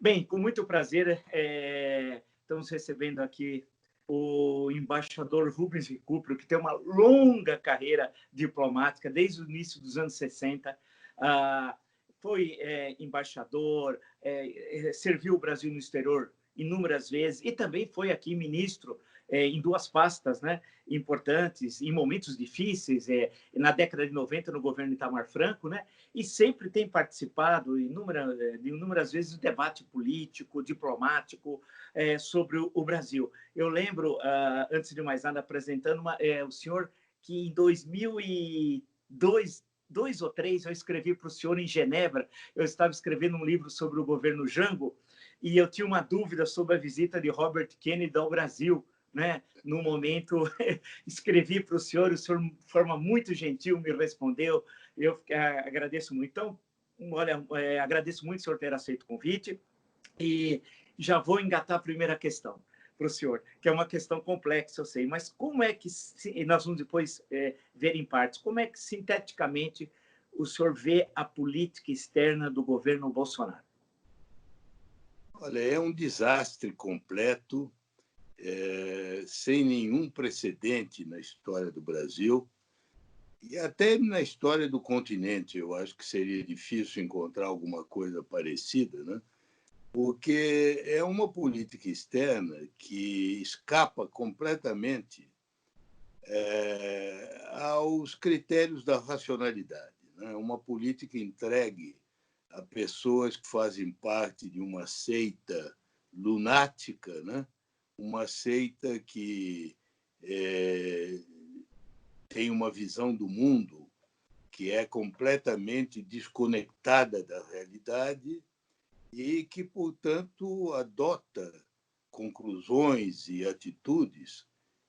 Bem, com muito prazer, estamos recebendo aqui o embaixador Rubens Recupero, que tem uma longa carreira diplomática, desde o início dos anos 60. Foi embaixador, serviu o Brasil no exterior inúmeras vezes e também foi aqui ministro em duas pastas, né, importantes, em momentos difíceis, na década de 90, no governo Itamar Franco, né, e sempre tem participado inúmeras vezes do debate político, diplomático sobre o Brasil. Eu lembro, antes de mais nada, apresentando o senhor que em 2002 ou 2003, eu escrevi para o senhor em Genebra. Eu estava escrevendo um livro sobre o governo Jango e eu tinha uma dúvida sobre a visita de Robert Kennedy ao Brasil, né? No momento, escrevi para o senhor de forma muito gentil me respondeu. Eu agradeço muito. Então, olha, agradeço muito o senhor ter aceito o convite e já vou engatar a primeira questão para o senhor, que é uma questão complexa, eu sei, mas como é que, nós vamos depois ver em partes, como é que, sinteticamente, o senhor vê a política externa do governo Bolsonaro? Olha, é um desastre completo, sem nenhum precedente na história do Brasil e até na história do continente. Eu acho que seria difícil encontrar alguma coisa parecida, né? Porque é uma política externa que escapa completamente aos critérios da racionalidade, né? Uma política entregue a pessoas que fazem parte de uma seita lunática, né? Uma seita que tem uma visão do mundo que é completamente desconectada da realidade e que, portanto, adota conclusões e atitudes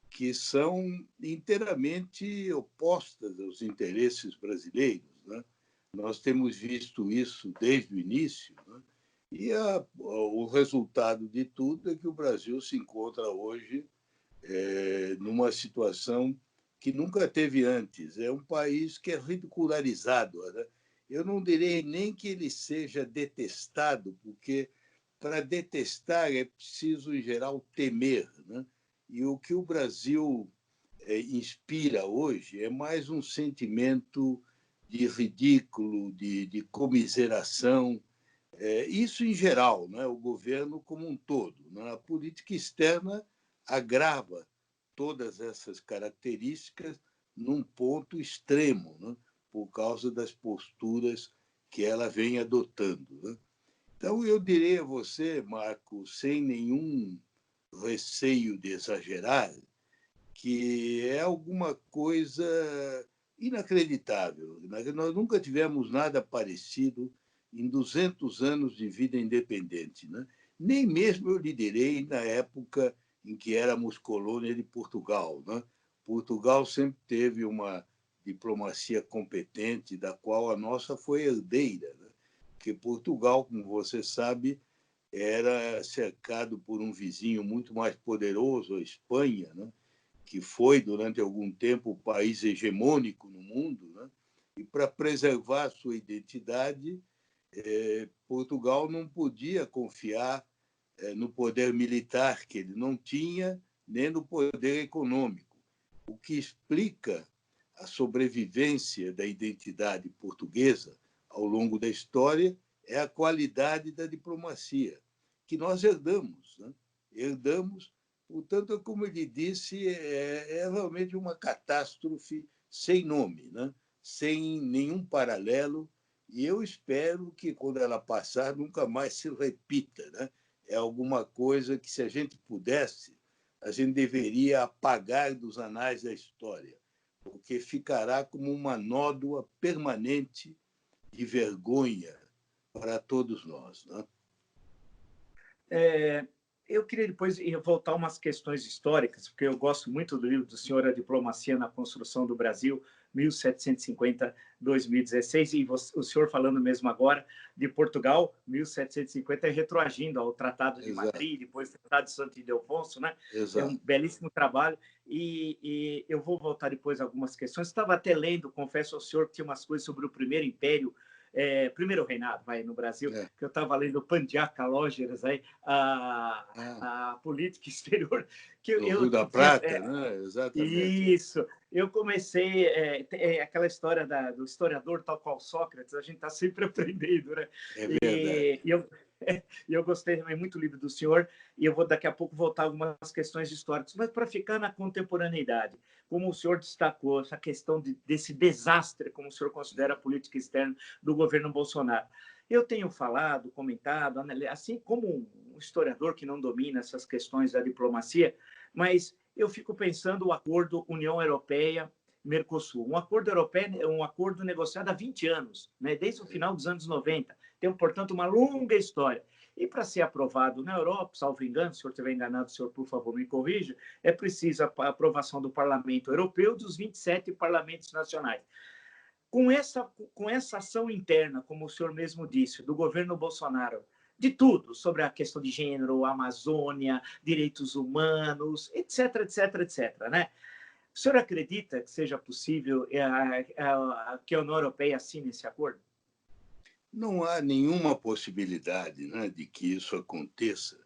que são inteiramente opostas aos interesses brasileiros, né? Nós temos visto isso desde o início, né? E o resultado de tudo é que o Brasil se encontra hoje numa situação que nunca teve antes. É um país que é ridicularizado, né? Eu não direi nem que ele seja detestado, porque para detestar é preciso, em geral, temer, né? E o que o Brasil inspira hoje é mais um sentimento de ridículo, de comiseração. Isso em geral, né? O governo como um todo, né? A política externa agrava todas essas características num ponto extremo, né? Por causa das posturas que ela vem adotando, né? Então, eu direi a você, Marco, sem nenhum receio de exagerar, que é alguma coisa inacreditável. Nós nunca tivemos nada parecido em 200 anos de vida independente, né? Nem mesmo eu lhe direi na época em que éramos colônia de Portugal, né? Portugal sempre teve uma diplomacia competente, da qual a nossa foi herdeira, né? Porque Portugal, como você sabe, era cercado por um vizinho muito mais poderoso, a Espanha, né? Que foi, durante algum tempo, o país hegemônico no mundo, né? E para preservar sua identidade, Portugal não podia confiar no poder militar, que ele não tinha, nem no poder econômico, o que explica a sobrevivência da identidade portuguesa ao longo da história é a qualidade da diplomacia, que nós herdamos, né? Herdamos, portanto, como ele disse, é realmente uma catástrofe sem nome, né? Sem nenhum paralelo, e eu espero que, quando ela passar, nunca mais se repita, né? É alguma coisa que, se a gente pudesse, a gente deveria apagar dos anais da história, porque ficará como uma nódoa permanente de vergonha para todos nós, né? Eu queria depois voltar a umas questões históricas, porque eu gosto muito do livro do senhor, A Diplomacia na Construção do Brasil, 1750-2016, e o senhor falando mesmo agora de Portugal, 1750, retroagindo ao Tratado de Exato. Madrid, depois o Tratado de Santo Ildefonso, né? Exato. É um belíssimo trabalho, e eu vou voltar depois a algumas questões. Estava até lendo, confesso ao senhor, que tinha umas coisas sobre o Primeiro Império primeiro reinado, vai, no Brasil, É. que eu estava lendo Pandiaca Lógeras, aí, a política exterior, que Do Rio da tinha, Prata, né? Exatamente. isso, eu comecei, aquela história do historiador tal qual Sócrates, a gente está sempre aprendendo, né? É E verdade. eu gostei também muito do livro do senhor, e eu vou daqui a pouco voltar a algumas questões históricas, mas para ficar na contemporaneidade, como o senhor destacou, essa questão desse desastre, como o senhor considera a política externa do governo Bolsonaro. Eu tenho falado, comentado, assim como um historiador que não domina essas questões da diplomacia, mas eu fico pensando o acordo União Europeia-Mercosul. Um acordo europeu é um acordo negociado há 20 anos, né? Desde o final dos anos 90. Tem, portanto, uma longa história. E para ser aprovado na Europa, salvo engano, se o senhor estiver enganado, o senhor, por favor, me corrija, é preciso a aprovação do Parlamento Europeu dos 27 parlamentos nacionais. Com essa ação interna, como o senhor mesmo disse, do governo Bolsonaro, de tudo, sobre a questão de gênero, Amazônia, direitos humanos, etc, etc, etc, né? O senhor acredita que seja possível que a União Europeia assine esse acordo? Não há nenhuma possibilidade, né, de que isso aconteça,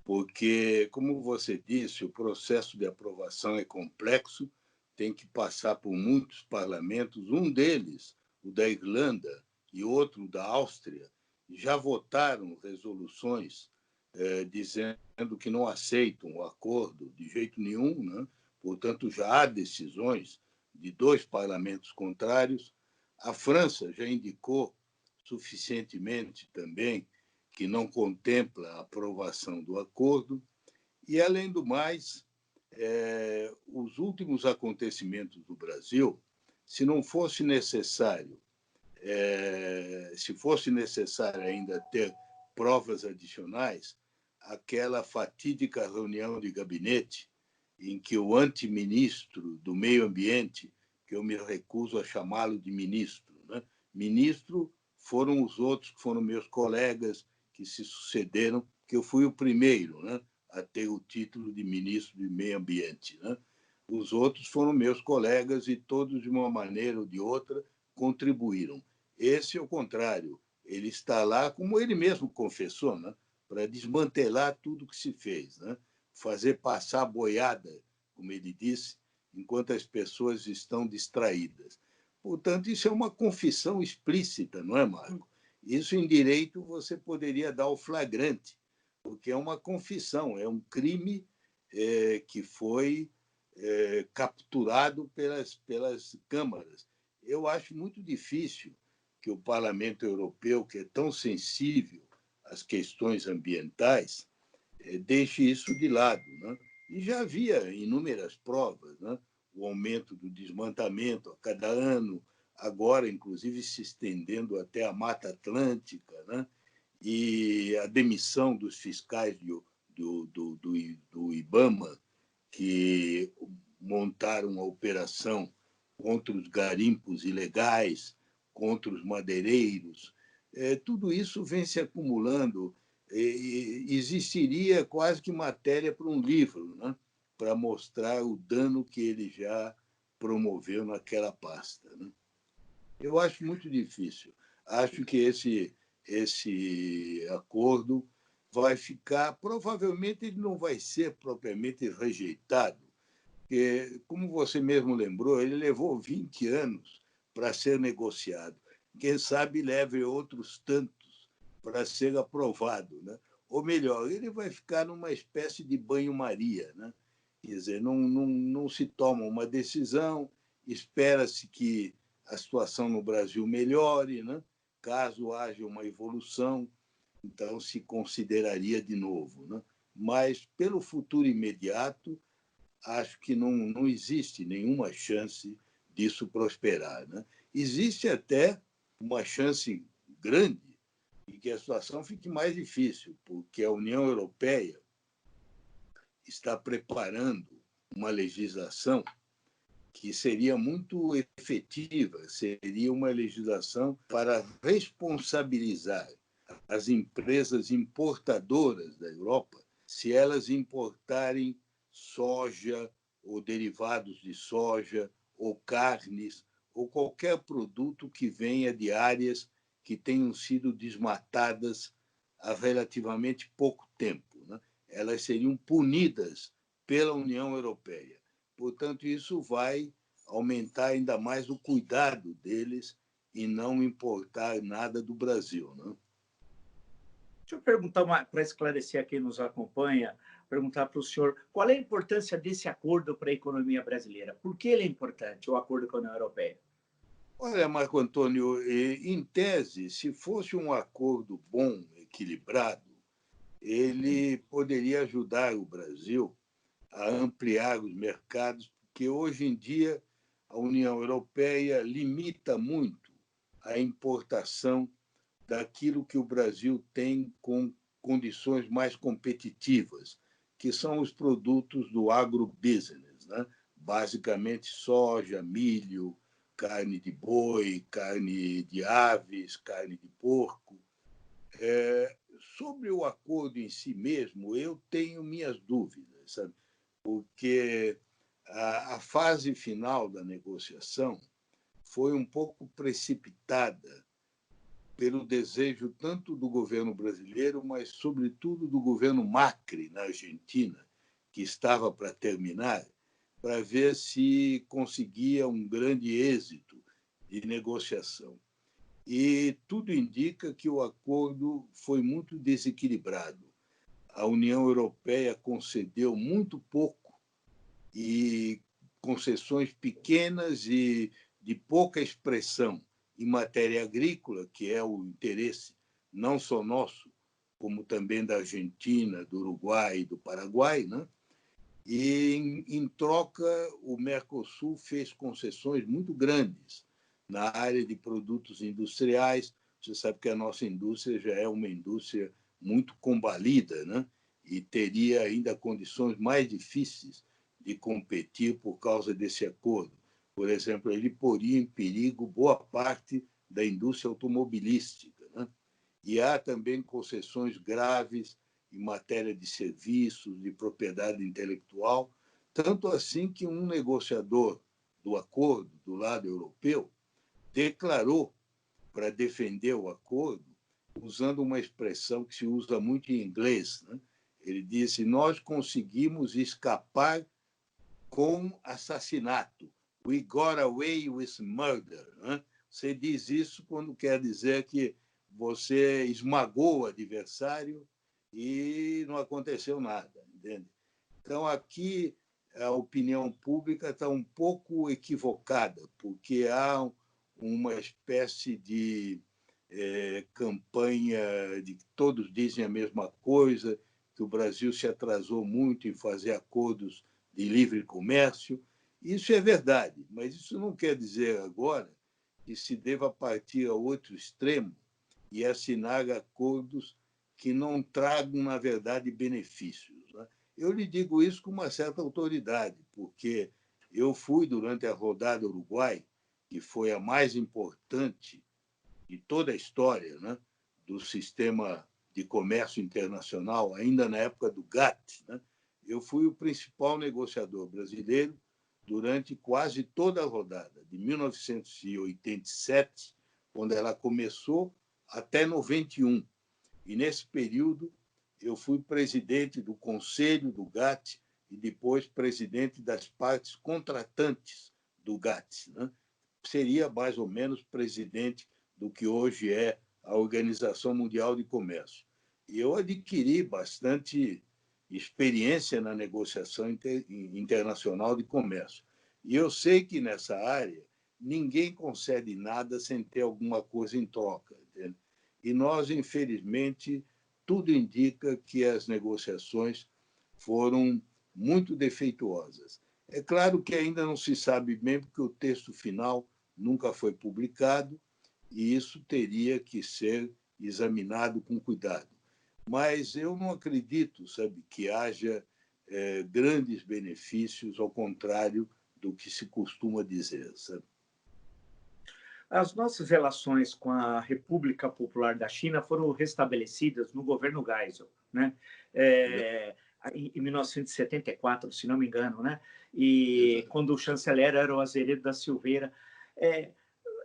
porque, como você disse, o processo de aprovação é complexo, tem que passar por muitos parlamentos, um deles, o da Irlanda, e outro da Áustria, já votaram resoluções dizendo que não aceitam o acordo de jeito nenhum, né? Portanto, já há decisões de dois parlamentos contrários. A França já indicou suficientemente também que não contempla a aprovação do acordo. E, além do mais, os últimos acontecimentos do Brasil, se não fosse necessário, se fosse necessário ainda ter provas adicionais, aquela fatídica reunião de gabinete em que o antiministro do Meio Ambiente, que eu me recuso a chamá-lo de ministro, né? Ministro foram os outros que foram meus colegas que se sucederam, que eu fui o primeiro, né, a ter o título de ministro do Meio Ambiente, né? Os outros foram meus colegas e todos, de uma maneira ou de outra, contribuíram. Esse é o contrário. Ele está lá, como ele mesmo confessou, né, para desmantelar tudo que se fez, né? Fazer passar a boiada, como ele disse, enquanto as pessoas estão distraídas. Portanto, isso é uma confissão explícita, não é, Marco? Isso, em direito, você poderia dar o flagrante, porque é uma confissão, é um crime que foi capturado pelas câmaras. Eu acho muito difícil que o Parlamento Europeu, que é tão sensível às questões ambientais, deixe isso de lado, né? E já havia inúmeras provas, né? O aumento do desmatamento a cada ano, agora, inclusive, se estendendo até a Mata Atlântica, né? E a demissão dos fiscais do IBAMA, que montaram uma operação contra os garimpos ilegais, contra os madeireiros. Tudo isso vem se acumulando. Existiria quase que matéria para um livro, né? Para mostrar o dano que ele já promoveu naquela pasta, né? Eu acho muito difícil. Acho que esse acordo vai ficar, provavelmente ele não vai ser propriamente rejeitado, porque, como você mesmo lembrou, ele levou 20 anos para ser negociado. Quem sabe leve outros tantos para ser aprovado, né? Ou melhor, ele vai ficar numa espécie de banho-maria, né? Quer dizer, não se toma uma decisão, espera-se que a situação no Brasil melhore, né? Caso haja uma evolução, então se consideraria de novo, né? Mas, pelo futuro imediato, acho que não existe nenhuma chance disso prosperar, né? Existe até uma chance grande de que a situação fique mais difícil, porque a União Europeia está preparando uma legislação que seria muito efetiva, seria uma legislação para responsabilizar as empresas importadoras da Europa se elas importarem soja ou derivados de soja ou carnes ou qualquer produto que venha de áreas que tenham sido desmatadas há relativamente pouco tempo, né? Elas seriam punidas pela União Europeia. Portanto, isso vai aumentar ainda mais o cuidado deles e não importar nada do Brasil, né? Deixa eu perguntar, para esclarecer a quem nos acompanha, perguntar para o senhor qual é a importância desse acordo para a economia brasileira? Por que ele é importante, o acordo com a União Europeia? Olha, Marco Antônio, em tese, se fosse um acordo bom, equilibrado, ele poderia ajudar o Brasil a ampliar os mercados, porque hoje em dia a União Europeia limita muito a importação daquilo que o Brasil tem com condições mais competitivas, que são os produtos do agrobusiness, né? Basicamente soja, milho, carne de boi, carne de aves, carne de porco. Sobre o acordo em si mesmo, eu tenho minhas dúvidas, sabe? Porque a fase final da negociação foi um pouco precipitada pelo desejo tanto do governo brasileiro, mas, sobretudo, do governo Macri, na Argentina, que estava para terminar, para ver se conseguia um grande êxito de negociação. E tudo indica que o acordo foi muito desequilibrado. A União Europeia concedeu muito pouco e concessões pequenas e de pouca expressão em matéria agrícola, que é o interesse não só nosso, como também da Argentina, do Uruguai e do Paraguai, né? E, em troca, o Mercosul fez concessões muito grandes na área de produtos industriais. Você sabe que a nossa indústria já é uma indústria muito combalida, né? E teria ainda condições mais difíceis de competir por causa desse acordo. Por exemplo, ele poria em perigo boa parte da indústria automobilística, né? E há também concessões graves em matéria de serviços, de propriedade intelectual, tanto assim que um negociador do acordo, do lado europeu, declarou para defender o acordo, usando uma expressão que se usa muito em inglês, né? Ele disse: nós conseguimos escapar com assassinato. We got away with murder. Né? Você diz isso quando quer dizer que você esmagou o adversário e não aconteceu nada, entende? Então, aqui a opinião pública está um pouco equivocada, porque há uma espécie de campanha de que todos dizem a mesma coisa, que o Brasil se atrasou muito em fazer acordos de livre comércio. Isso é verdade, mas isso não quer dizer agora que se deva partir a outro extremo e assinar acordos que não tragam, na verdade, benefícios, né? Eu lhe digo isso com uma certa autoridade, porque eu fui, durante a rodada Uruguai, que foi a mais importante de toda a história, né, do sistema de comércio internacional, ainda na época do GATT, né? Eu fui o principal negociador brasileiro durante quase toda a rodada, de 1987, quando ela começou, até 91. E, nesse período, eu fui presidente do Conselho do GATT e depois presidente das partes contratantes do GATT, né? Seria mais ou menos presidente do que hoje é a Organização Mundial de Comércio. E eu adquiri bastante experiência na negociação internacional de comércio. E eu sei que nessa área ninguém concede nada sem ter alguma coisa em troca, entende? E nós, infelizmente, tudo indica que as negociações foram muito defeituosas. É claro que ainda não se sabe bem, porque o texto final nunca foi publicado, e isso teria que ser examinado com cuidado. Mas eu não acredito, sabe, que haja grandes benefícios, ao contrário do que se costuma dizer, sabe? As nossas relações com a República Popular da China foram restabelecidas no governo Geisel, né? Em 1974, se não me engano, né? E quando o chanceler era o Azeredo da Silveira.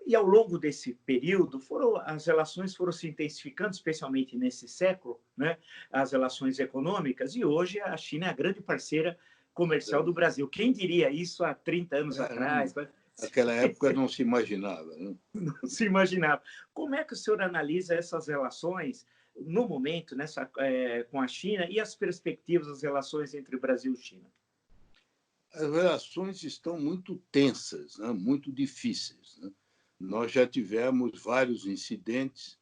E ao longo desse período, as relações foram se intensificando, especialmente nesse século, né? As relações econômicas, e hoje a China é a grande parceira comercial do Brasil. Quem diria isso há 30 anos atrás? Naquela época não se imaginava. Né? Não se imaginava. Como é que o senhor analisa essas relações no momento, com a China, e as perspectivas das relações entre Brasil e China? As relações estão muito tensas, né? Muito difíceis. Né? Nós já tivemos vários incidentes,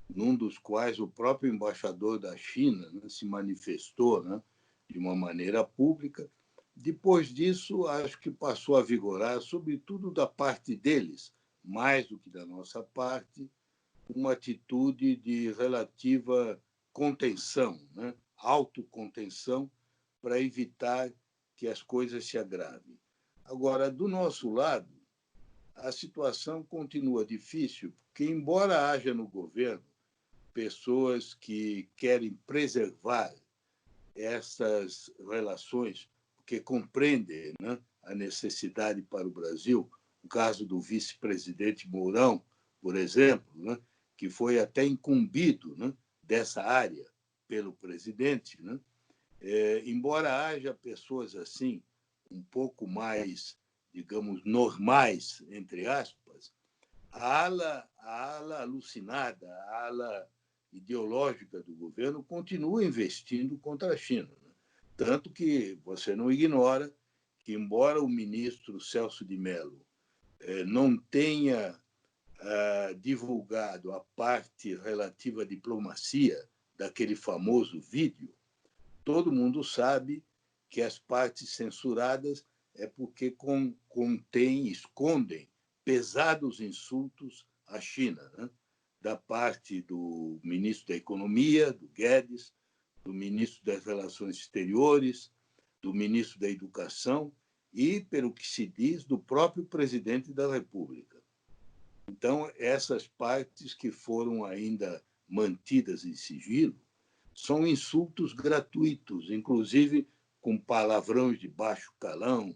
num dos quais o próprio embaixador da China, né, se manifestou, né, de uma maneira pública. Depois disso, acho que passou a vigorar, sobretudo da parte deles, mais do que da nossa parte, uma atitude de relativa contenção, né, autocontenção, para evitar que as coisas se agravem. Agora, do nosso lado, a situação continua difícil, porque, embora haja no governo pessoas que querem preservar essas relações, porque compreendem, né, a necessidade para o Brasil, o caso do vice-presidente Mourão, por exemplo, né, que foi até incumbido, né, dessa área pelo presidente, né, embora haja pessoas assim, um pouco mais, digamos, normais, entre aspas, a ala alucinada, a ala ideológica do governo continua investindo contra a China. Né? Tanto que você não ignora que, embora o ministro Celso de Mello não tenha divulgado a parte relativa à diplomacia daquele famoso vídeo, todo mundo sabe que as partes censuradas é porque contêm, escondem pesados insultos à China, né? Da parte do ministro da Economia, do Guedes, do ministro das Relações Exteriores, do ministro da Educação e, pelo que se diz, do próprio presidente da República. Então, essas partes que foram ainda mantidas em sigilo são insultos gratuitos, inclusive com palavrões de baixo calão.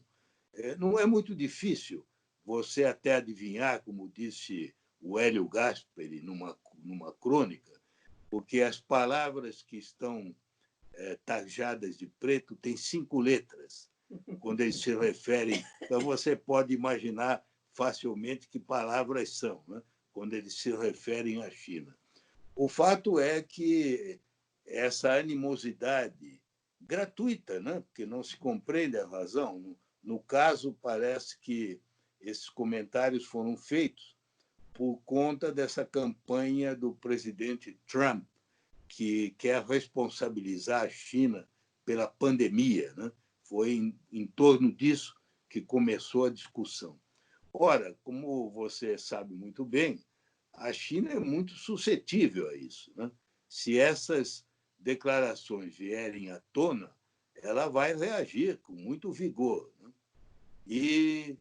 Não é muito difícil você até adivinhar, como disse o Hélio Gasperi numa crônica, porque as palavras que estão tarjadas de preto têm 5 letras, quando eles se referem. Então, você pode imaginar facilmente que palavras são, né? Quando eles se referem à China. O fato é que essa animosidade gratuita, né? Porque não se compreende a razão. No caso, parece que esses comentários foram feitos por conta dessa campanha do presidente Trump, que quer responsabilizar a China pela pandemia. Né? Foi em torno disso que começou a discussão. Ora, como você sabe muito bem, a China é muito suscetível a isso. Né? Se essas declarações vierem à tona, ela vai reagir com muito vigor. Né? E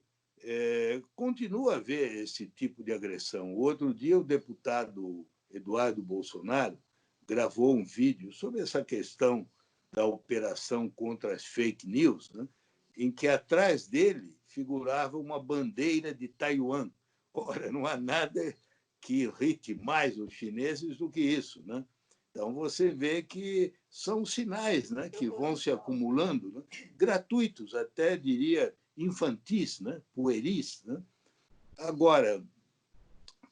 continua a haver esse tipo de agressão. Outro dia, o deputado Eduardo Bolsonaro gravou um vídeo sobre essa questão da operação contra as fake news, né? Em que atrás dele figurava uma bandeira de Taiwan. Ora, não há nada que irrite mais os chineses do que isso. Né? Então, você vê que são sinais, né, que vão se acumulando, né, gratuitos, até diria infantis, né, pueris. Né? Agora,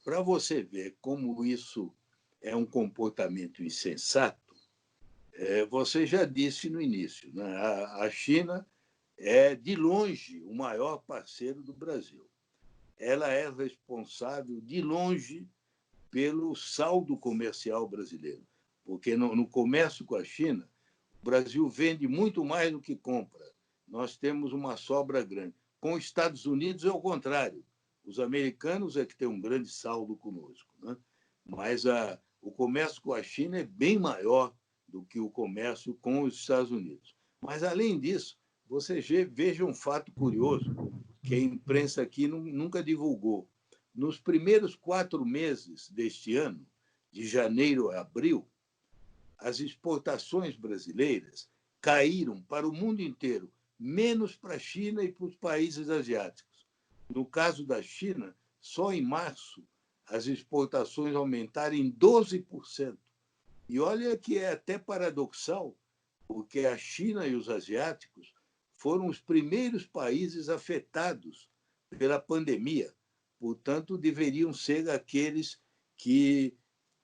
para você ver como isso é um comportamento insensato, você já disse no início, né, a China é, de longe, o maior parceiro do Brasil. Ela é responsável, de longe, pelo saldo comercial brasileiro, porque no comércio com a China, o Brasil vende muito mais do que compra. Nós temos uma sobra grande. Com os Estados Unidos é o contrário. Os americanos é que têm um grande saldo conosco. Né? Mas o comércio com a China é bem maior do que o comércio com os Estados Unidos. Mas, além disso, você veja um fato curioso que a imprensa aqui nunca divulgou. Nos primeiros 4 meses deste ano, de janeiro a abril, as exportações brasileiras caíram para o mundo inteiro, menos para a China e para os países asiáticos. No caso da China, só em março as exportações aumentaram em 12%. E olha que é até paradoxal, porque a China e os asiáticos foram os primeiros países afetados pela pandemia. Portanto, deveriam ser aqueles que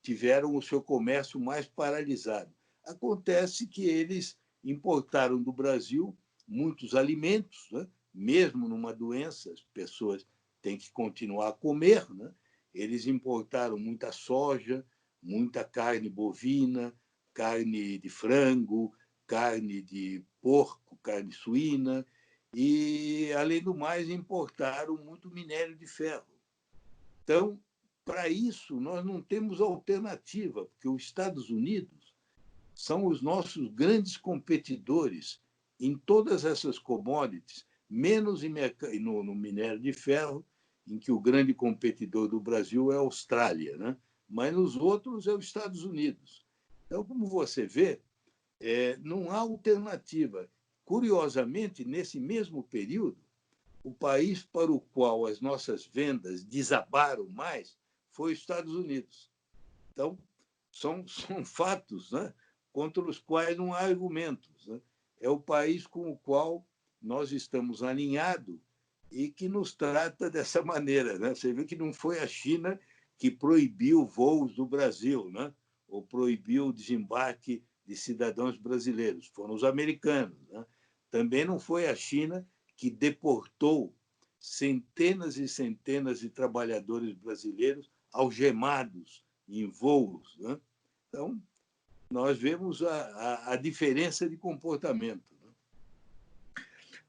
tiveram o seu comércio mais paralisado. Acontece que eles importaram do Brasil muitos alimentos, né? Mesmo numa doença, as pessoas têm que continuar a comer, né? Eles importaram muita soja, muita carne bovina, carne de frango, carne de porco, carne suína, e, além do mais, importaram muito minério de ferro. Então, para isso, nós não temos alternativa, porque os Estados Unidos são os nossos grandes competidores em todas essas commodities, menos no minério de ferro, em que o grande competidor do Brasil é a Austrália, né? Mas nos outros é os Estados Unidos. Então, como você vê, não há alternativa. Curiosamente, nesse mesmo período, o país para o qual as nossas vendas desabaram mais foi os Estados Unidos. Então, são fatos, né, contra os quais não há argumentos, né? É o país com o qual nós estamos alinhados e que nos trata dessa maneira, né? Você vê que não foi a China que proibiu voos do Brasil, né? Ou proibiu o desembarque de cidadãos brasileiros, foram os americanos, né? Também não foi a China que deportou centenas e centenas de trabalhadores brasileiros algemados em voos, né? Então, nós vemos a diferença de comportamento, né?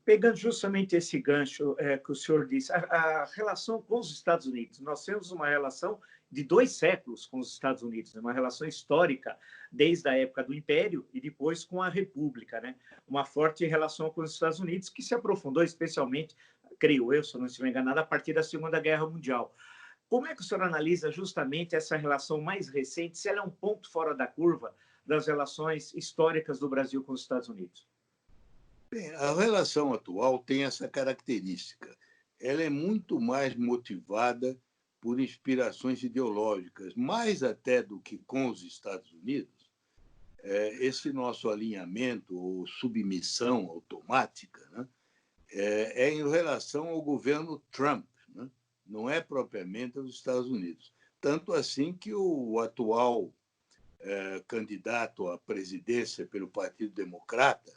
Pegando justamente esse gancho que o senhor disse, a relação com os Estados Unidos, nós temos uma relação de 2 séculos com os Estados Unidos, uma relação histórica desde a época do Império e depois com a República, né? Uma forte relação com os Estados Unidos que se aprofundou especialmente, creio eu, se eu não estiver enganado, a partir da Segunda Guerra Mundial. Como é que o senhor analisa justamente essa relação mais recente, se ela é um ponto fora da curva das relações históricas do Brasil com os Estados Unidos? Bem, a relação atual tem essa característica. Ela é muito mais motivada por inspirações ideológicas, mais até do que com os Estados Unidos. Esse nosso alinhamento ou submissão automática, né, é em relação ao governo Trump, né? Não é propriamente aos Estados Unidos. Tanto assim que o atual candidato à presidência pelo Partido Democrata,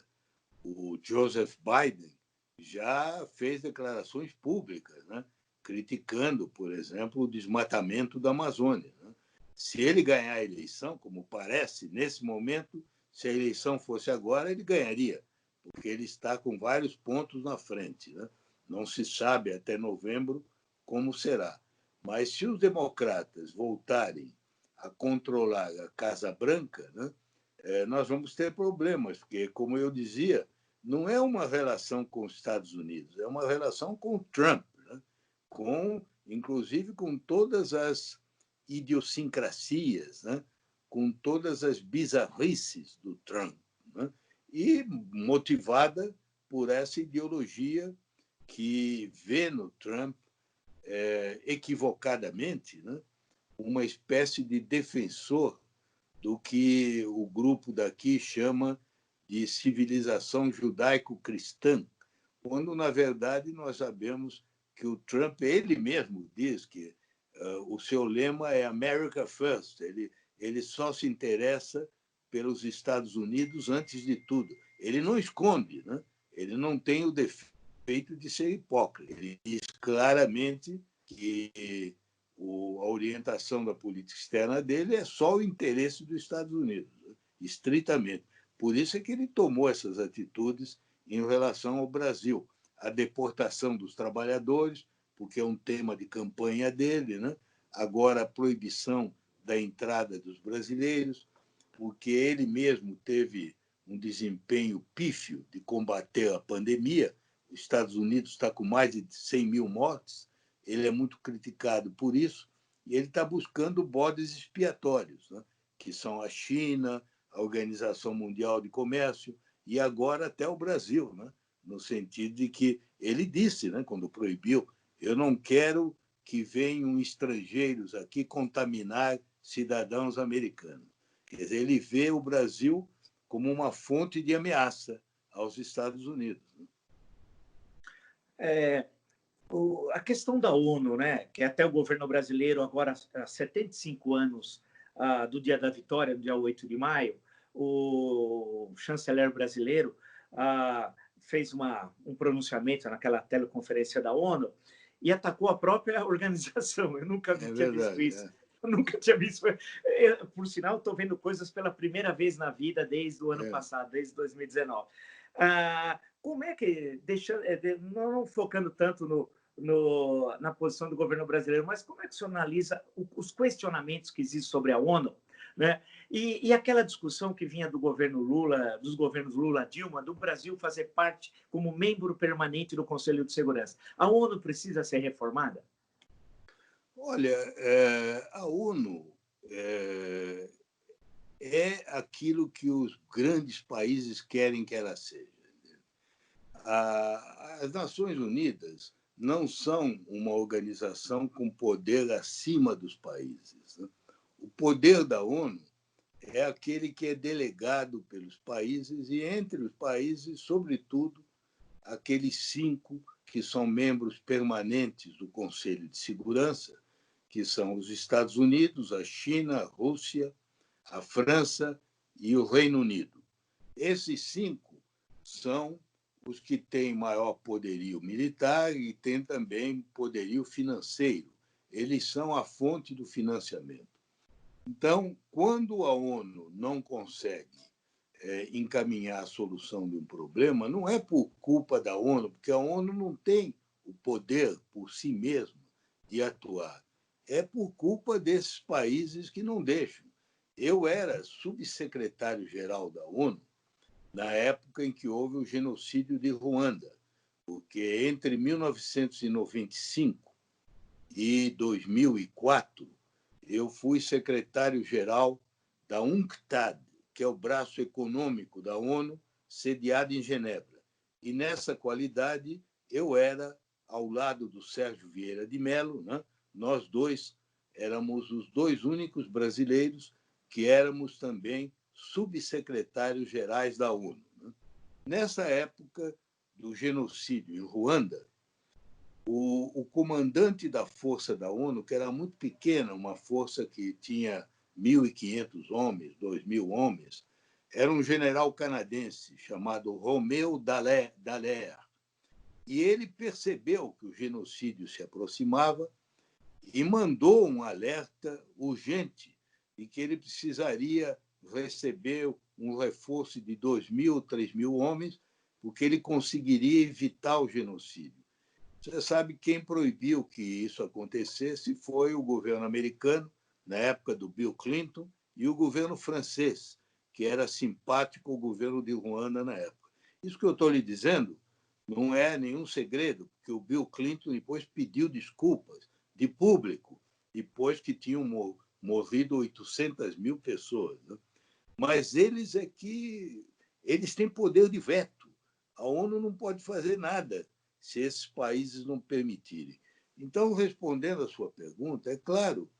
o Joseph Biden, já fez declarações públicas, né, criticando, por exemplo, o desmatamento da Amazônia, né? Se ele ganhar a eleição, como parece, nesse momento, se a eleição fosse agora, ele ganharia, porque ele está com vários pontos na frente, né? Não se sabe até novembro como será. Mas se os democratas voltarem a controlar a Casa Branca, né, nós vamos ter problemas, porque, como eu dizia, não é uma relação com os Estados Unidos, é uma relação com o Trump, né? Inclusive com todas as idiosincrasias, né? Com todas as bizarrices do Trump, né? E motivada por essa ideologia que vê no Trump, equivocadamente, né, uma espécie de defensor do que o grupo daqui chama de civilização judaico-cristã, quando, na verdade, nós sabemos que o Trump, ele mesmo diz que o seu lema é America First, ele só se interessa pelos Estados Unidos antes de tudo. Ele não esconde, né? Ele não tem o defeito de ser hipócrita. Ele diz claramente que a orientação da política externa dele é só o interesse dos Estados Unidos, né? Estritamente. Por isso é que ele tomou essas atitudes em relação ao Brasil. A deportação dos trabalhadores, porque é um tema de campanha dele, né? Agora a proibição da entrada dos brasileiros, porque ele mesmo teve um desempenho pífio de combater a pandemia. Os Estados Unidos está com mais de 100 mil mortes, ele é muito criticado por isso, e ele está buscando bodes expiatórios, né? Que são a China, a Organização Mundial de Comércio e agora até o Brasil, né? No sentido de que ele disse, né, quando proibiu, eu não quero que venham estrangeiros aqui contaminar cidadãos americanos. Quer dizer, ele vê o Brasil como uma fonte de ameaça aos Estados Unidos. A questão da ONU, né, que até o governo brasileiro, agora há 75 anos do Dia da Vitória, no dia 8 de maio, o chanceler brasileiro fez um pronunciamento naquela teleconferência da ONU e atacou a própria organização. Eu nunca tinha visto isso. Eu nunca tinha visto. Por sinal, estou vendo coisas pela primeira vez na vida desde o ano passado, desde 2019. Como é que, não focando tanto na posição do governo brasileiro, mas como é que você analisa os questionamentos que existem sobre a ONU, né? E aquela discussão que vinha do governo Lula, dos governos Lula, Dilma, do Brasil fazer parte como membro permanente do Conselho de Segurança. A ONU precisa ser reformada? Olha, a ONU é aquilo que os grandes países querem que ela seja. As Nações Unidas não são uma organização com poder acima dos países. O poder da ONU é aquele que é delegado pelos países e, entre os países, sobretudo, aqueles 5 que são membros permanentes do Conselho de Segurança, que são os Estados Unidos, a China, a Rússia, a França e o Reino Unido. Esses 5 são os que têm maior poderio militar e têm também poderio financeiro. Eles são a fonte do financiamento. Então, quando a ONU não consegue encaminhar a solução de um problema, não é por culpa da ONU, porque a ONU não tem o poder por si mesma de atuar. É por culpa desses países que não deixam. Eu era subsecretário-geral da ONU na época em que houve o genocídio de Ruanda, porque entre 1995 e 2004 eu fui secretário-geral da UNCTAD, que é o braço econômico da ONU, sediado em Genebra. E nessa qualidade eu era, ao lado do Sérgio Vieira de Mello, né? Nós dois éramos os 2 únicos brasileiros que éramos também subsecretários gerais da ONU. Nessa época do genocídio em Ruanda, o comandante da força da ONU, que era muito pequena, uma força que tinha 1.500 homens, 2.000 homens, era um general canadense chamado Romeu Dallaire. E ele percebeu que o genocídio se aproximava e mandou um alerta urgente de que ele precisaria receber um reforço de 2.000, 3.000 homens, porque ele conseguiria evitar o genocídio. Você sabe quem proibiu que isso acontecesse foi o governo americano, na época do Bill Clinton, e o governo francês, que era simpático ao governo de Ruanda na época. Isso que eu estou lhe dizendo não é nenhum segredo, porque o Bill Clinton depois pediu desculpas de público, depois que tinham morrido 800.000 pessoas. Né? Mas eles têm poder de veto. A ONU não pode fazer nada se esses países não permitirem. Então, respondendo à sua pergunta, é claro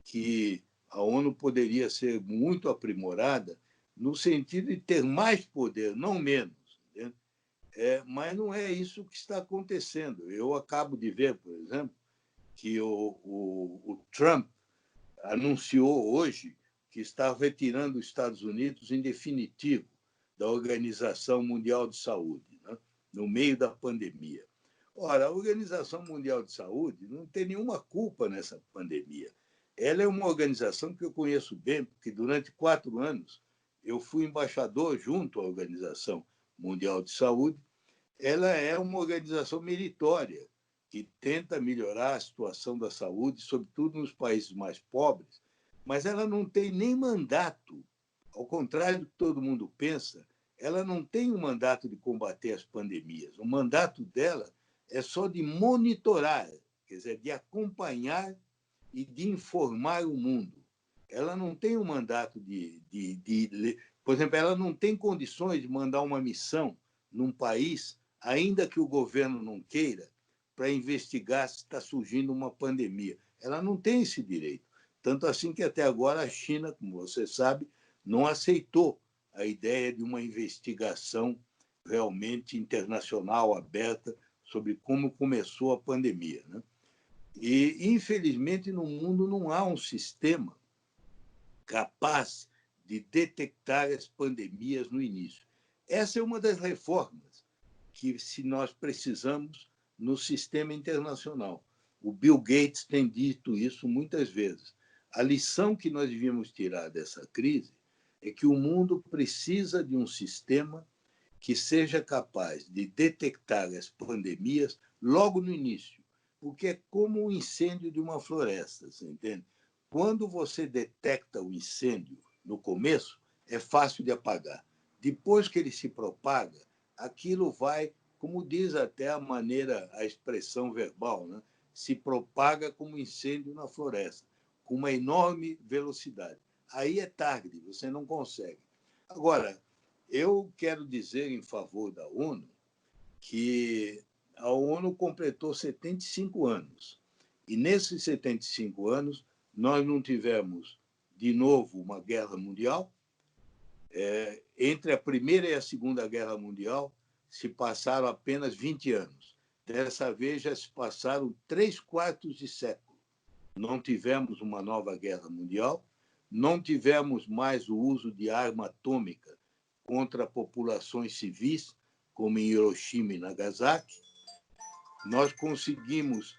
que a ONU poderia ser muito aprimorada no sentido de ter mais poder, não menos. Né? Mas não é isso que está acontecendo. Eu acabo de ver, por exemplo, que o Trump anunciou hoje que está retirando os Estados Unidos em definitivo da Organização Mundial de Saúde, né? No meio da pandemia. Ora, a Organização Mundial de Saúde não tem nenhuma culpa nessa pandemia. Ela é uma organização que eu conheço bem, porque durante 4 anos eu fui embaixador junto à Organização Mundial de Saúde. Ela é uma organização meritória que tenta melhorar a situação da saúde, sobretudo nos países mais pobres, mas ela não tem nem mandato. Ao contrário do que todo mundo pensa, ela não tem um mandato de combater as pandemias. O mandato dela é só de monitorar, quer dizer, de acompanhar e de informar o mundo. Ela não tem um mandato por exemplo, ela não tem condições de mandar uma missão num país, ainda que o governo não queira, para investigar se está surgindo uma pandemia. Ela não tem esse direito. Tanto assim que, até agora, a China, como você sabe, não aceitou a ideia de uma investigação realmente internacional, aberta, sobre como começou a pandemia, né? E, infelizmente, no mundo não há um sistema capaz de detectar as pandemias no início. Essa é uma das reformas que se nós precisamos no sistema internacional. O Bill Gates tem dito isso muitas vezes. A lição que nós devíamos tirar dessa crise é que o mundo precisa de um sistema que seja capaz de detectar as pandemias logo no início, porque é como o incêndio de uma floresta, você entende? Quando você detecta o incêndio no começo, é fácil de apagar. Depois que ele se propaga, aquilo vai, como diz até a maneira, a expressão verbal, né? Se propaga como incêndio na floresta, com uma enorme velocidade. Aí é tarde, você não consegue. Agora, eu quero dizer em favor da ONU que a ONU completou 75 anos. E nesses 75 anos, nós não tivemos, de novo, uma guerra mundial. Entre a Primeira e a Segunda Guerra Mundial, se passaram apenas 20 anos. Dessa vez, já se passaram 3/4 de século. Não tivemos uma nova guerra mundial, não tivemos mais o uso de arma atômica contra populações civis, como em Hiroshima e Nagasaki. Nós conseguimos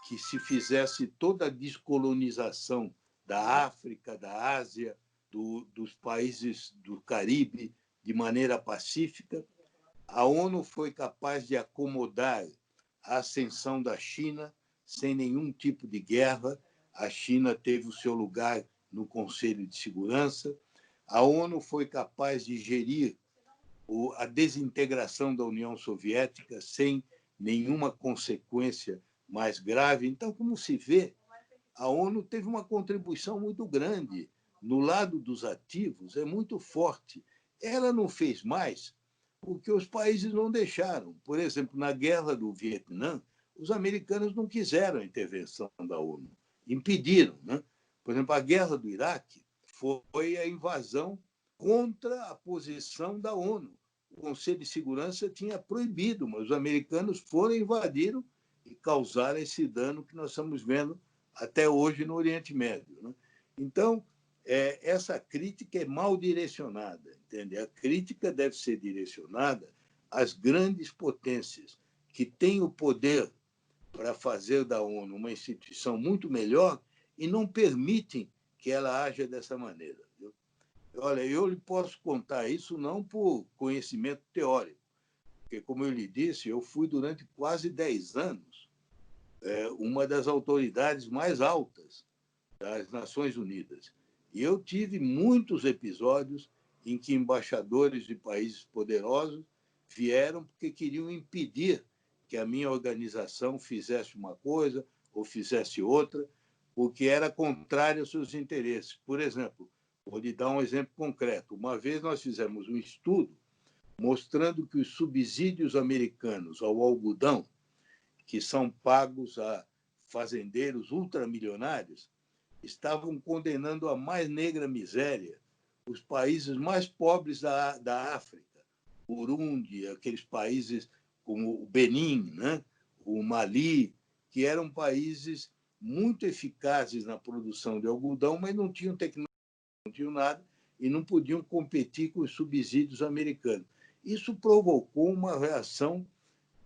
que se fizesse toda a descolonização da África, da Ásia, dos países do Caribe de maneira pacífica. A ONU foi capaz de acomodar a ascensão da China sem nenhum tipo de guerra. A China teve o seu lugar no Conselho de Segurança. A ONU foi capaz de gerir a desintegração da União Soviética sem nenhuma consequência mais grave. Então, como se vê, a ONU teve uma contribuição muito grande. No lado dos ativos, é muito forte. Ela não fez mais porque os países não deixaram. Por exemplo, na guerra do Vietnã, os americanos não quiseram a intervenção da ONU, impediram, né? Por exemplo, a guerra do Iraque foi a invasão contra a posição da ONU. O Conselho de Segurança tinha proibido, mas os americanos foram, invadiram e causaram esse dano que nós estamos vendo até hoje no Oriente Médio, né? Então, essa crítica é mal direcionada, entende? A crítica deve ser direcionada às grandes potências que têm o poder para fazer da ONU uma instituição muito melhor e não permitem que ela haja dessa maneira. Viu? Olha, eu lhe posso contar isso não por conhecimento teórico, porque, como eu lhe disse, eu fui durante quase 10 anos uma das autoridades mais altas das Nações Unidas. E eu tive muitos episódios em que embaixadores de países poderosos vieram porque queriam impedir que a minha organização fizesse uma coisa ou fizesse outra, porque era contrário aos seus interesses. Por exemplo, vou lhe dar um exemplo concreto. Uma vez nós fizemos um estudo mostrando que os subsídios americanos ao algodão, que são pagos a fazendeiros ultramilionários, estavam condenando à mais negra miséria os países mais pobres da África, Burundi, aqueles países como o Benin, né? O Mali, que eram países muito eficazes na produção de algodão, mas não tinham tecnologia, não tinham nada e não podiam competir com os subsídios americanos. Isso provocou uma reação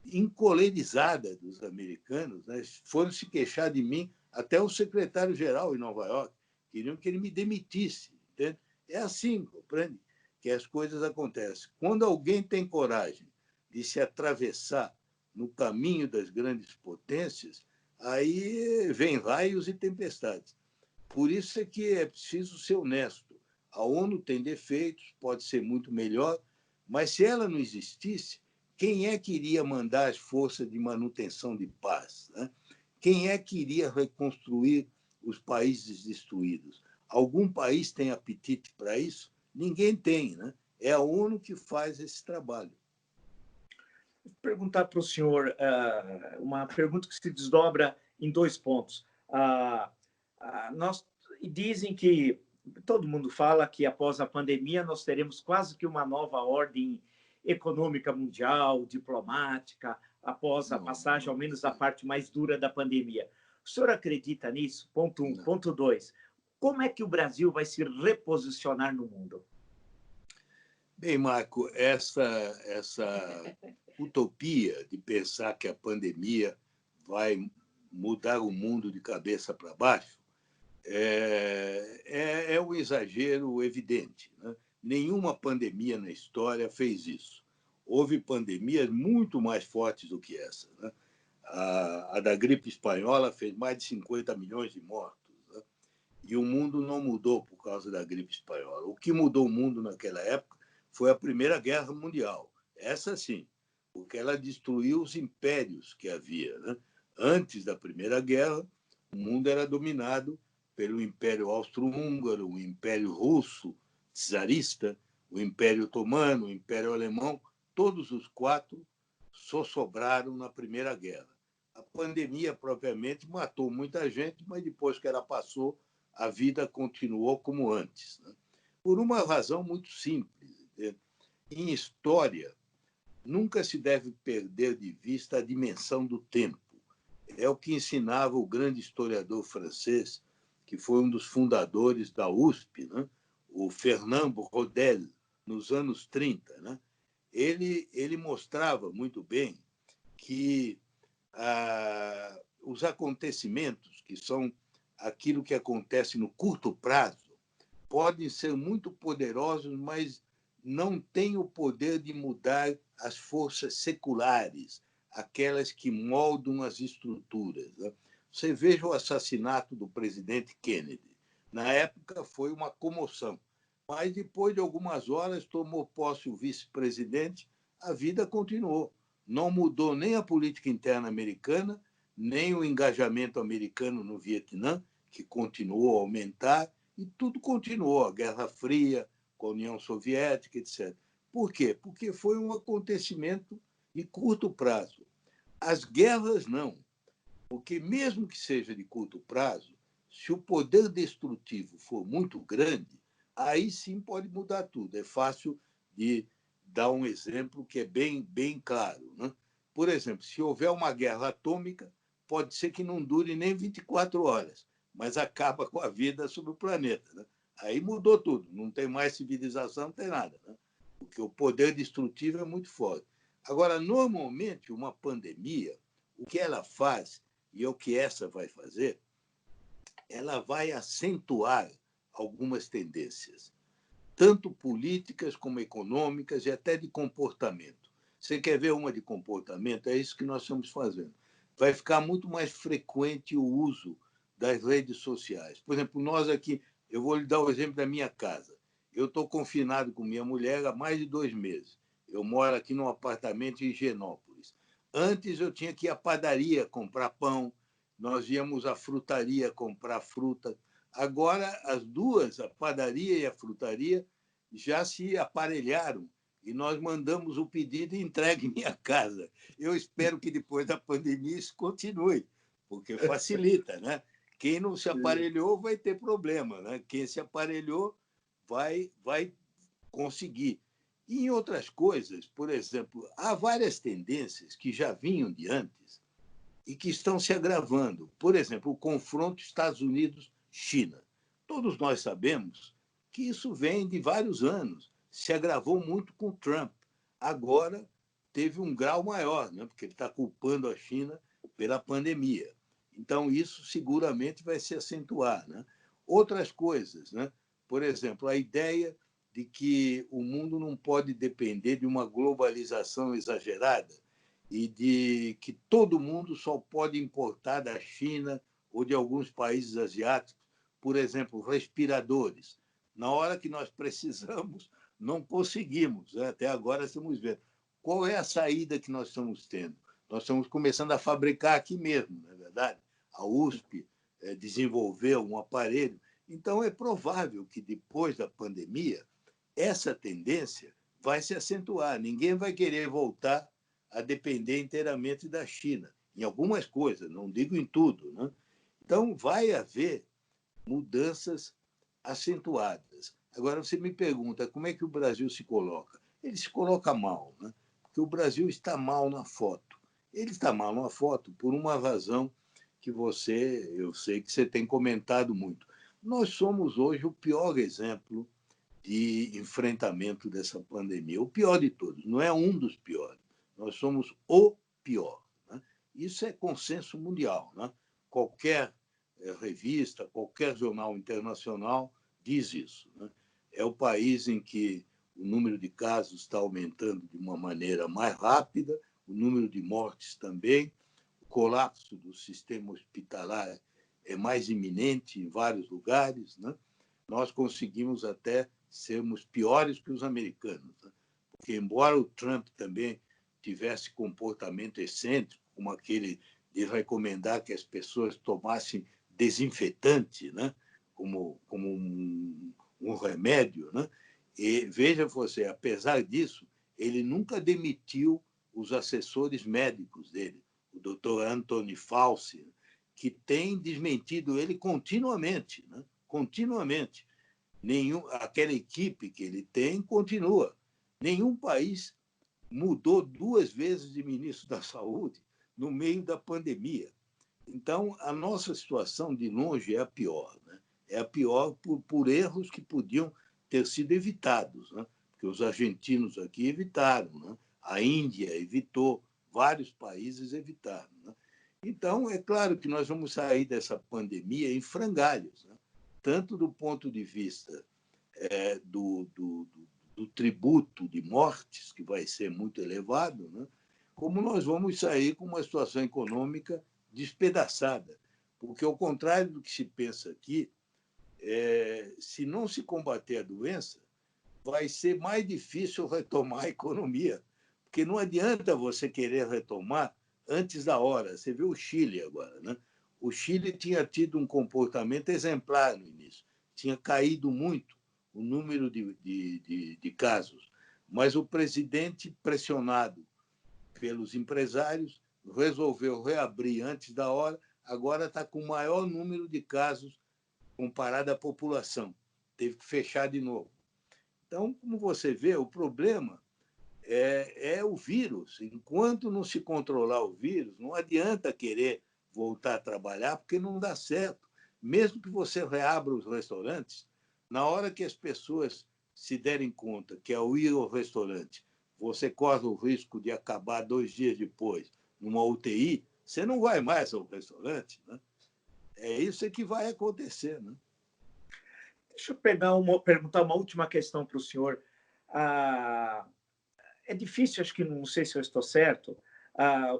encolerizada dos americanos, né? Foram se queixar de mim, até o secretário-geral em Nova York, queriam que ele me demitisse. Entende? É assim, compreende? Que as coisas acontecem. Quando alguém tem coragem de se atravessar no caminho das grandes potências, aí vem raios e tempestades. Por isso é que é preciso ser honesto. A ONU tem defeitos, pode ser muito melhor, mas se ela não existisse, quem é que iria mandar as forças de manutenção de paz, né? Quem é que iria reconstruir os países destruídos? Algum país tem apetite para isso? Ninguém tem, né? É a ONU que faz esse trabalho. perguntar para o senhor uma pergunta que se desdobra em dois pontos. Nós dizem que todo mundo fala que após a pandemia nós teremos quase que uma nova ordem econômica mundial, diplomática, após a Não, passagem, ao não menos da sei. parte mais dura da pandemia. O senhor acredita nisso? Ponto um. Não. Ponto dois. Como é que o Brasil vai se reposicionar no mundo? Bem, Marco, essa utopia de pensar que a pandemia vai mudar o mundo de cabeça para baixo é um exagero evidente, né? Nenhuma pandemia na história fez isso. Houve pandemias muito mais fortes do que essa, né? A da gripe espanhola fez mais de 50 milhões de mortos, né? E o mundo não mudou por causa da gripe espanhola. O que mudou o mundo naquela época foi a Primeira Guerra Mundial. Essa sim, porque ela destruiu os impérios que havia, né? Antes da Primeira Guerra, o mundo era dominado pelo Império Austro-Húngaro, o Império Russo, czarista, o Império Otomano, o Império Alemão. Todos os quatro só sobraram na Primeira Guerra. A pandemia, propriamente, matou muita gente, mas depois que ela passou, a vida continuou como antes, né? Por uma razão muito simples. Em história, nunca se deve perder de vista a dimensão do tempo. É o que ensinava o grande historiador francês, que foi um dos fundadores da USP, né? O Fernand Braudel, nos anos 30. Né? Ele mostrava muito bem que os acontecimentos, que são aquilo que acontece no curto prazo, podem ser muito poderosos, mas não têm o poder de mudar as forças seculares, aquelas que moldam as estruturas, né? Você veja o assassinato do presidente Kennedy. Na época foi uma comoção, mas depois de algumas horas tomou posse o vice-presidente, a vida continuou. Não mudou nem a política interna americana, nem o engajamento americano no Vietnã, que continuou a aumentar, e tudo continuou, a Guerra Fria, com a União Soviética, etc. Por quê? Porque foi um acontecimento de curto prazo. As guerras, não, porque, mesmo que seja de curto prazo, se o poder destrutivo for muito grande, aí sim pode mudar tudo. É fácil de dar um exemplo que é bem claro, né? Por exemplo, se houver uma guerra atômica, pode ser que não dure nem 24 horas, mas acaba com a vida sobre o planeta, né? Aí mudou tudo, não tem mais civilização, não tem nada, né? Porque o poder destrutivo é muito forte. Agora, normalmente, uma pandemia, o que ela faz, e é o que essa vai fazer, ela vai acentuar algumas tendências, tanto políticas como econômicas e até de comportamento. Você quer ver uma de comportamento? É isso que nós estamos fazendo. Vai ficar muito mais frequente o uso das redes sociais. Por exemplo, nós aqui, eu vou lhe dar o exemplo da minha casa. Eu estou confinado com minha mulher há mais de 2 meses. Eu moro aqui num apartamento em Higienópolis. Antes eu tinha que ir à padaria comprar pão, nós íamos à frutaria comprar fruta. Agora, as duas, a padaria e a frutaria, já se aparelharam e nós mandamos o pedido e entrega em minha casa. Eu espero que depois da pandemia isso continue, porque facilita, né? Quem não se aparelhou vai ter problema, né? Quem se aparelhou vai conseguir. E em outras coisas, por exemplo, há várias tendências que já vinham de antes e que estão se agravando. Por exemplo, o confronto Estados Unidos-China. Todos nós sabemos que isso vem de vários anos, se agravou muito com Trump. Agora teve um grau maior, né? Porque ele está culpando a China pela pandemia. Então, isso seguramente vai se acentuar, né? Outras coisas, né? Por exemplo, a ideia de que o mundo não pode depender de uma globalização exagerada e de que todo mundo só pode importar da China ou de alguns países asiáticos, por exemplo, respiradores. Na hora que nós precisamos, não conseguimos, né? Até agora estamos vendo. Qual é a saída que nós estamos tendo? Nós estamos começando a fabricar aqui mesmo, não é verdade? A USP desenvolveu um aparelho. Então, é provável que depois da pandemia, essa tendência vai se acentuar. Ninguém vai querer voltar a depender inteiramente da China, em algumas coisas, não digo em tudo, né? Então, vai haver mudanças acentuadas. Agora, você me pergunta como é que o Brasil se coloca. Ele se coloca mal, né? Porque o Brasil está mal na foto. Ele está mal na foto por uma razão que eu sei que você tem comentado muito. Nós somos hoje o pior exemplo de enfrentamento dessa pandemia, o pior de todos, não é um dos piores, nós somos o pior. Né? Isso é consenso mundial. Né? Qualquer revista, qualquer jornal internacional diz isso. Né? É o país em que o número de casos está aumentando de uma maneira mais rápida, o número de mortes também, o colapso do sistema hospitalar é mais iminente em vários lugares. Né? Nós conseguimos até sermos piores que os americanos. Né? Porque, embora o Trump também tivesse comportamento excêntrico, como aquele de recomendar que as pessoas tomassem desinfetante, né? como um remédio, né? E veja você, apesar disso, ele nunca demitiu os assessores médicos dele, o Dr. Anthony Fauci, que tem desmentido ele continuamente, né? Continuamente. Aquela equipe que ele tem continua. Nenhum país mudou 2 vezes de ministro da Saúde no meio da pandemia. Então, a nossa situação, de longe, é a pior. Né? É a pior por erros que podiam ter sido evitados, né? Porque os argentinos aqui evitaram, né? A Índia evitou, vários países evitaram. Né? Então, é claro que nós vamos sair dessa pandemia em frangalhos, né? Tanto do ponto de vista do tributo de mortes, que vai ser muito elevado, né? Como nós vamos sair com uma situação econômica despedaçada. Porque, ao contrário do que se pensa aqui, se não se combater a doença, vai ser mais difícil retomar a economia. Porque não adianta você querer retomar antes da hora. Você viu o Chile agora, né? O Chile tinha tido um comportamento exemplar no início. Tinha caído muito o número de casos. Mas o presidente, pressionado pelos empresários, resolveu reabrir antes da hora, agora está com o maior número de casos comparado à população. Teve que fechar de novo. Então, como você vê, o problema é o vírus. Enquanto não se controlar o vírus, não adianta querer voltar a trabalhar, porque não dá certo. Mesmo que você reabra os restaurantes, na hora que as pessoas se derem conta que ao ir ao restaurante você corre o risco de acabar 2 dias depois numa UTI, você não vai mais ao restaurante. Né? É isso que vai acontecer. Né? Deixa eu perguntar uma última questão para o senhor. É difícil, acho que não sei se eu estou certo,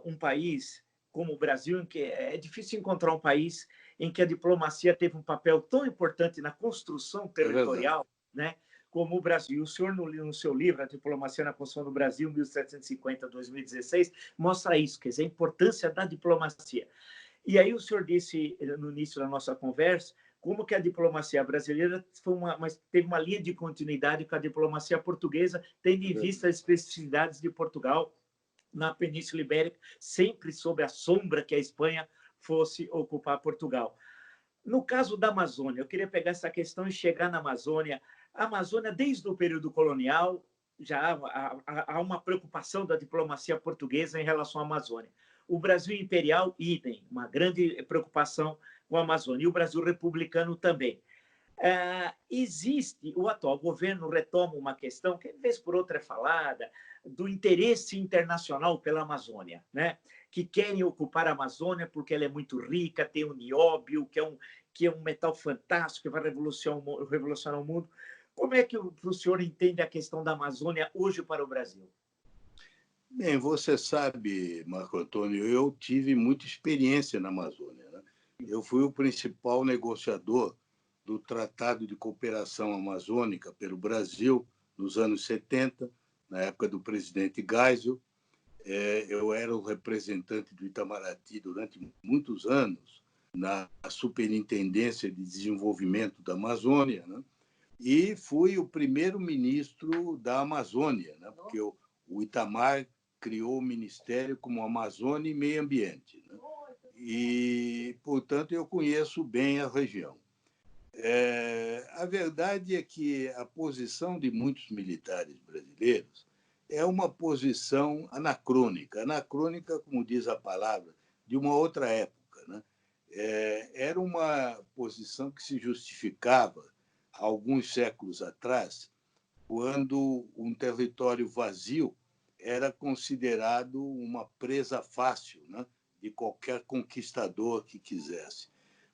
um país como o Brasil, em que é difícil encontrar um país em que a diplomacia teve um papel tão importante na construção territorial, né, como o Brasil. O senhor, no seu livro, A Diplomacia na Construção do Brasil, 1750-2016, mostra isso, quer dizer, a importância da diplomacia. E aí o senhor disse, no início da nossa conversa, como que a diplomacia brasileira teve uma linha de continuidade com a diplomacia portuguesa, tendo em vista as especificidades de Portugal na Península Ibérica, sempre sob a sombra que a Espanha fosse ocupar Portugal. No caso da Amazônia, eu queria pegar essa questão e chegar na Amazônia. A Amazônia, desde o período colonial, já há uma preocupação da diplomacia portuguesa em relação à Amazônia. O Brasil imperial, idem, uma grande preocupação com a Amazônia. E o Brasil republicano também. Existe, o atual governo retoma uma questão que, de vez por outra, é falada, do interesse internacional pela Amazônia, né? Que querem ocupar a Amazônia porque ela é muito rica, tem o nióbio, que é um metal fantástico, que vai revolucionar o mundo. Como é que o senhor entende a questão da Amazônia hoje para o Brasil? Bem, você sabe, Marco Antônio, eu tive muita experiência na Amazônia. Né? Eu fui o principal negociador do Tratado de Cooperação Amazônica pelo Brasil nos anos 70, na época do presidente Geisel. Eu era o representante do Itamaraty durante muitos anos na Superintendência de Desenvolvimento da Amazônia, né? E fui o primeiro ministro da Amazônia, né? Porque o Itamar criou o Ministério como Amazônia e Meio Ambiente, né? E, portanto, eu conheço bem a região. A verdade é que a posição de muitos militares brasileiros é uma posição anacrônica. Anacrônica, como diz a palavra, de uma outra época, né? Era uma posição que se justificava há alguns séculos atrás, quando um território vazio era considerado uma presa fácil, né, de qualquer conquistador que quisesse.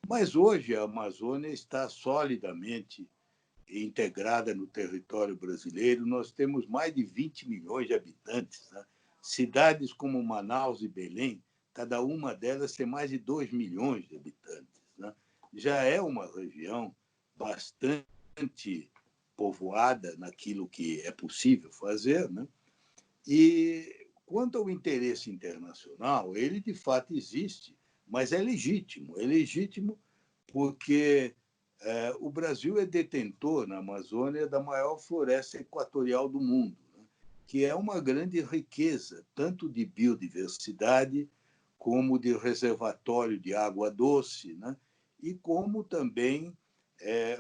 Mas hoje a Amazônia está solidamente integrada no território brasileiro. Nós temos mais de 20 milhões de habitantes, né? Cidades como Manaus e Belém, cada uma delas tem mais de 2 milhões de habitantes, né? Já é uma região bastante povoada naquilo que é possível fazer, né? E quanto ao interesse internacional, ele de fato existe, mas é legítimo. É legítimo porque o Brasil é detentor na Amazônia da maior floresta equatorial do mundo, né? Que é uma grande riqueza, tanto de biodiversidade como de reservatório de água doce, né? E como também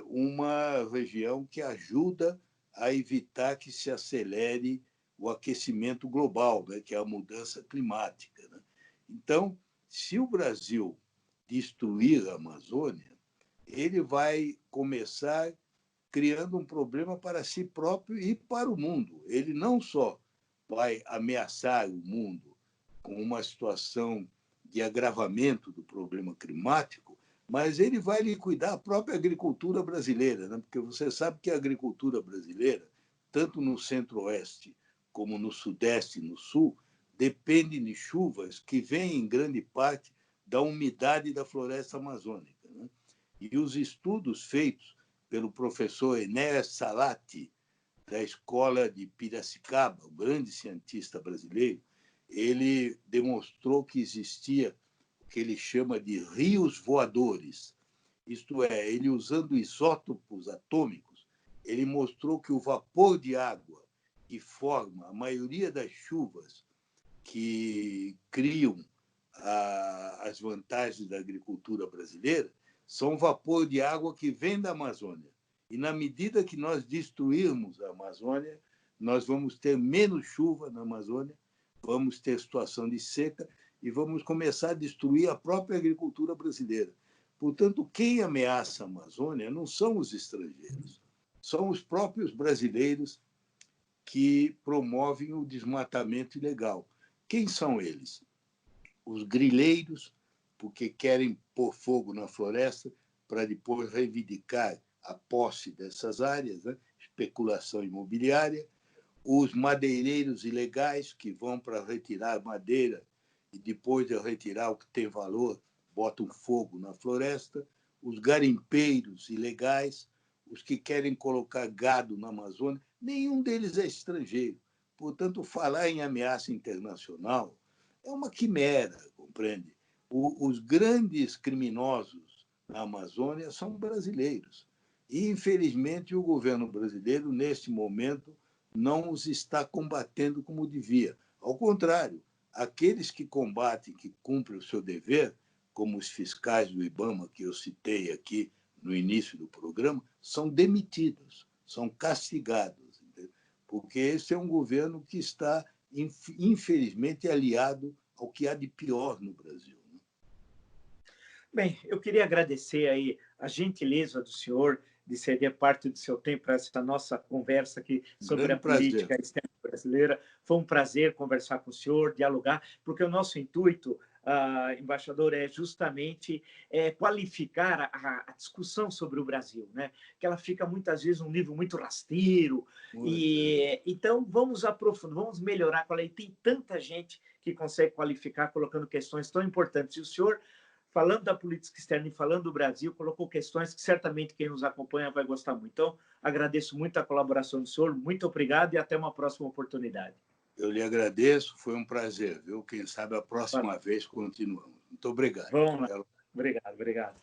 uma região que ajuda a evitar que se acelere o aquecimento global, né? Que é a mudança climática, né? Então, se o Brasil destruir a Amazônia, ele vai começar criando um problema para si próprio e para o mundo. Ele não só vai ameaçar o mundo com uma situação de agravamento do problema climático, mas ele vai liquidar a própria agricultura brasileira, né? Porque você sabe que a agricultura brasileira, tanto no centro-oeste como no sudeste e no sul, depende de chuvas que vêm em grande parte da umidade da floresta amazônica, né? E os estudos feitos pelo professor Enéas Salati, da Escola de Piracicaba, o grande cientista brasileiro, ele demonstrou que existia o que ele chama de rios voadores. Isto é, ele usando isótopos atômicos, ele mostrou que o vapor de água que forma a maioria das chuvas que criam as vantagens da agricultura brasileira são vapor de água que vem da Amazônia. E, na medida que nós destruirmos a Amazônia, nós vamos ter menos chuva na Amazônia, vamos ter situação de seca e vamos começar a destruir a própria agricultura brasileira. Portanto, quem ameaça a Amazônia não são os estrangeiros, são os próprios brasileiros que promovem o desmatamento ilegal. Quem são eles? Os grileiros, porque querem pôr fogo na floresta para depois reivindicar a posse dessas áreas, né? Especulação imobiliária, os madeireiros ilegais, que vão para retirar madeira e depois de retirar o que tem valor, botam fogo na floresta, os garimpeiros ilegais, os que querem colocar gado na Amazônia, nenhum deles é estrangeiro. Portanto, falar em ameaça internacional é uma quimera, compreende? Os grandes criminosos na Amazônia são brasileiros. E, infelizmente, o governo brasileiro, neste momento, não os está combatendo como devia. Ao contrário, aqueles que combatem, que cumprem o seu dever, como os fiscais do IBAMA, que eu citei aqui no início do programa, são demitidos, são castigados, entendeu? Porque esse é um governo que está, infelizmente, aliado ao que há de pior no Brasil. Bem, eu queria agradecer aí a gentileza do senhor de ceder parte do seu tempo para essa nossa conversa aqui Um sobre grande a prazer. política externa brasileira. Foi um prazer conversar com o senhor, dialogar, porque o nosso intuito, embaixador, é justamente qualificar a discussão sobre o Brasil, né? Que ela fica muitas vezes um nível muito rasteiro. E então vamos aprofundar, vamos melhorar. E tem tanta gente que consegue qualificar colocando questões tão importantes. E o senhor, falando da política externa e falando do Brasil, colocou questões que certamente quem nos acompanha vai gostar muito. Então, agradeço muito a colaboração do senhor, muito obrigado e até uma próxima oportunidade. Eu lhe agradeço, foi um prazer, viu? Quem sabe a Valeu. próxima vez continuamos. Muito obrigado. Vamos lá. Obrigado, obrigado.